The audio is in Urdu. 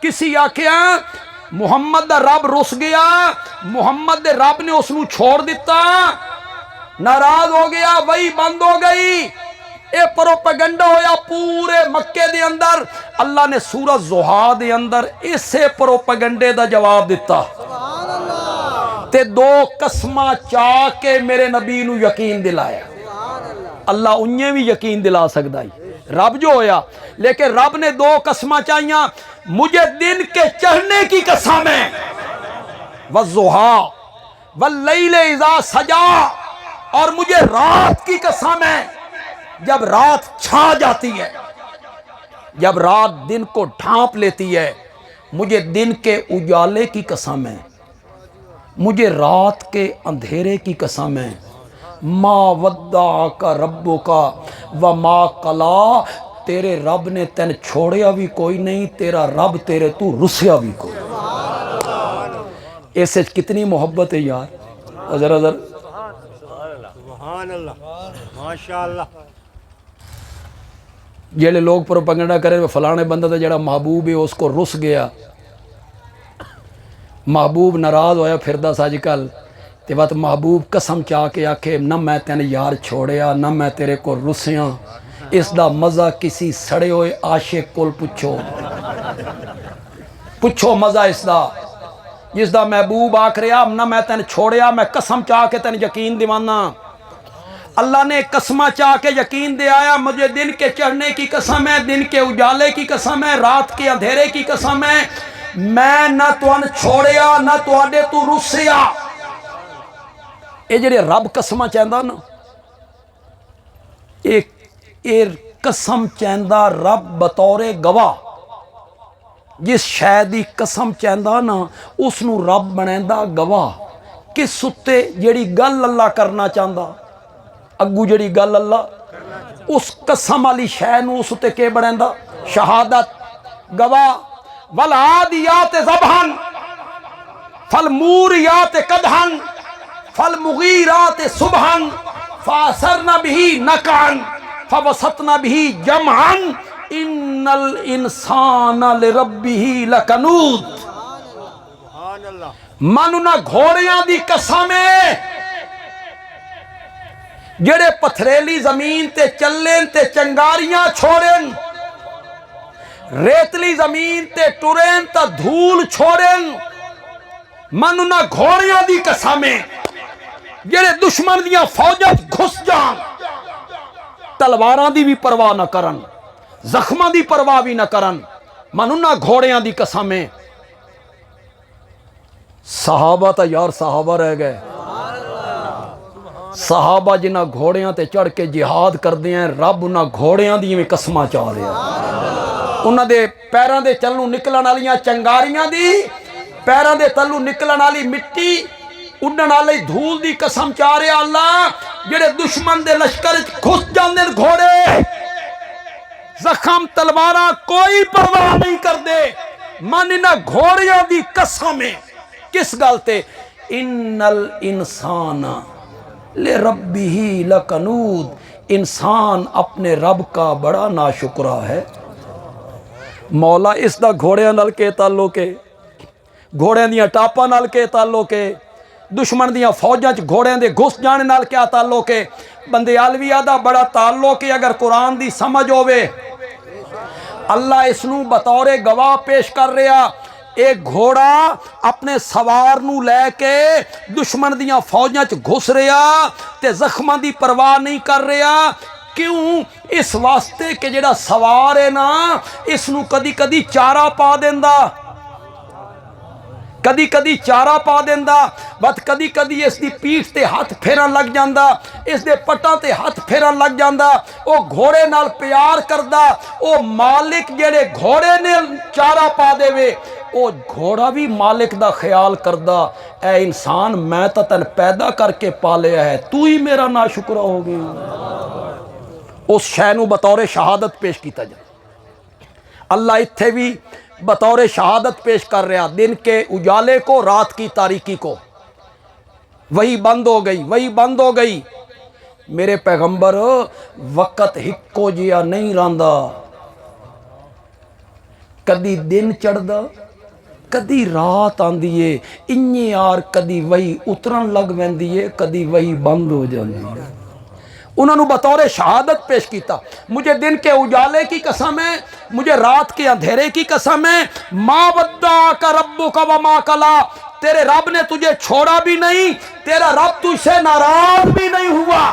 کسی آکھیا محمد دا رب رس گیا، محمد دے رب نے اس نو چھوڑ دیتا، ناراض ہو گیا، وہی بند ہو گئی، اے پروپیگنڈا ہویا پورے مکے دے اندر۔ اللہ نے سورہ زحا دے اندر اسے پروپیگنڈے دا جواب دیتا تے دو قسمہ چاہ کے میرے نبی نو یقین دلایا۔ اللہ انہیں بھی یقین دلا سکتا ہے رب جو ہویا، لیکن رب نے دو قسمہ چاہیاں، مجھے دن کے چڑھنے کی قسم ہے، والضحیٰ واللیل اذا سجا، اور مجھے رات کی قسم ہے جب رات چھا جاتی ہے، جب رات دن کو ڈھانپ لیتی ہے، مجھے دن کے اجالے کی قسم ہے، مجھے رات کے اندھیرے کی قسم ہے۔ ما ودعک ربک وما قلی، تیرے رب نے تین چھوڑیا بھی کوئی نہیں، تیرا رب تیرے تو رسیا بھی کوئی نہیں۔ ایسے کتنی محبت ہے یار، ذرا سبحان اللہ، ماشاءاللہ۔ جیڑے لوگ پروپیگنڈا کرے فلانے بندہ تھا جڑا محبوب ہے اس کو رس گیا، محبوب ناراض ہویا پھردا سا اج کل تے بات محبوب قسم چاہ کے آکھے نہ میں تین یار چھوڑیا نہ میں تیرے کو رسیاں، اس دا مزہ کسی سڑے ہوئے عاشق کول پچھو مزہ اس دا، جس دا محبوب آکھ رہا نہ میں تین چھوڑیا، میں قسم چاہ کے تین یقین دیوانا۔ اللہ نے قسمہ چاہ کے یقین دے آیا، مجھے دن کے چڑھنے کی قسم ہے، دن کے اجالے کی قسم ہے، رات کے اندھیرے کی قسم ہے، میں نہ توان چھوڑیا نہ تواڈے تو رسیا۔ اے جڑے رب قسمہ چاہندا نا، اے قسم چاہندا رب بطور گواہ، جس شے دی قسم چاہندا نا اس نو رب بنیندا گواہ، کس اتے جڑی گل اللہ کرنا چاہندا، اگو جڑی گل اللہ اس قسم والی شے نو اس تے کے بنیندا شہادت گواہ۔ والعادیات ضبحا فالموریات قدحا فالمغیرات صبحا فاثرن به نقعا فوسطن به جمعا ان الانسان لربه لکنود۔ سبحان اللہ۔ مانو نہ گھوڑیاں دی قسم ہے جڑے پتھریلی زمین تے چلیں تے چنگاریاں چھوڑیں، ریتلی زمین تے ٹرین تا دھول چھوڑیں، منو نہ گھوڑیاں دی قسمیں جڑے دشمن دیاں فوجاں گھس جان، تلواراں دی بھی پرواہ نہ کرن، زخماں دی پرواہ بھی نہ کرن، منو نہ گھوڑیاں دی قسمیں۔ صحابہ تا یار صحابہ رہ گئے، صحابہ جنہ گھوڑیاں تے چڑھ کے جہاد کر دیاں، رب انہ گھوڑیاں دی میں قسمہ چاہ رہے ہیں، انہ دے پیران دے چلوں نکلن والیاں چنگاریاں دی، پیران دے تلوں نکلن والی مٹی اڈن والی دھول دی قسم چاہ رہے اللہ، جڑے دشمن دے لشکر گھس جاندے گھوڑے، زخم تلواراں کوئی پرواہ نہیں کر دے، من نہ گھوڑیاں دی قسمیں کس گالتے ان الانسان لربہ لکنود، انسان اپنے رب کا بڑا ناشکرہ ہے۔ مولا اس دا گھوڑیاں نال کے تعلق ہے، گھوڑیاں دیاں ٹاپاں نال کے تعلق ہے، دشمن دیاں فوجاں چ گھوڑیاں دے گھس جانے نال کیا تعلق ہے، بندے عالویہ دا بڑا تعلق ہے اگر قرآن دی سمجھ ہوئے۔ اللہ اس نو بطور گواہ پیش کر رہا، ایک گھوڑا اپنے سوار نو لے کے دشمن دیاں فوجاں چ گھس رہا تے زخماں دی پرواہ نہیں کر رہا، کیوں؟ اس واسطے کہ جڑا سوار ہے نا اس نو کدی کدی چارہ پا دیندا، کدی کدی چارہ پا دیندا، بات کدی کدی اس دی پیٹھ تے ہاتھ پھیرن لگ جاندا، اس دے پٹاں تے ہاتھ پھیرن لگ جاندا، او گھوڑے نال پیار کردا، او مالک جڑے گھوڑے نے چارہ پا دے وے او گھوڑا بھی مالک دا خیال کردا، اے انسان میں تا تن پیدا کر کے پالیا ہے، تو ہی میرا ناشکرہ ہو گیا۔ اس شے نو بطور شہادت پیش کیتا جائے۔ اللہ اتھے بھی بطور شہادت پیش کر رہا، دن کے اجالے کو رات کی تاریکی کو، وہی بند ہو گئی، وہی بند ہو گئی۔ میرے پیغمبر وقت ہکو جیا نہیں راندا، کدی دن چڑھدا کدی رات آندی ہے انہی یار کدی وہی اترن لگ ویندی ہے کدی وہی بند ہو جاندی ہے انہوں نے بطور شہادت پیش کیتا مجھے دن کے اجالے کی قسم ہے مجھے رات کے اندھیرے کی قسم ہے ما ودعک ربک وما قلی تیرے رب نے تجھے چھوڑا بھی نہیں تیرا رب تجھ سے ناراض بھی نہیں ہوا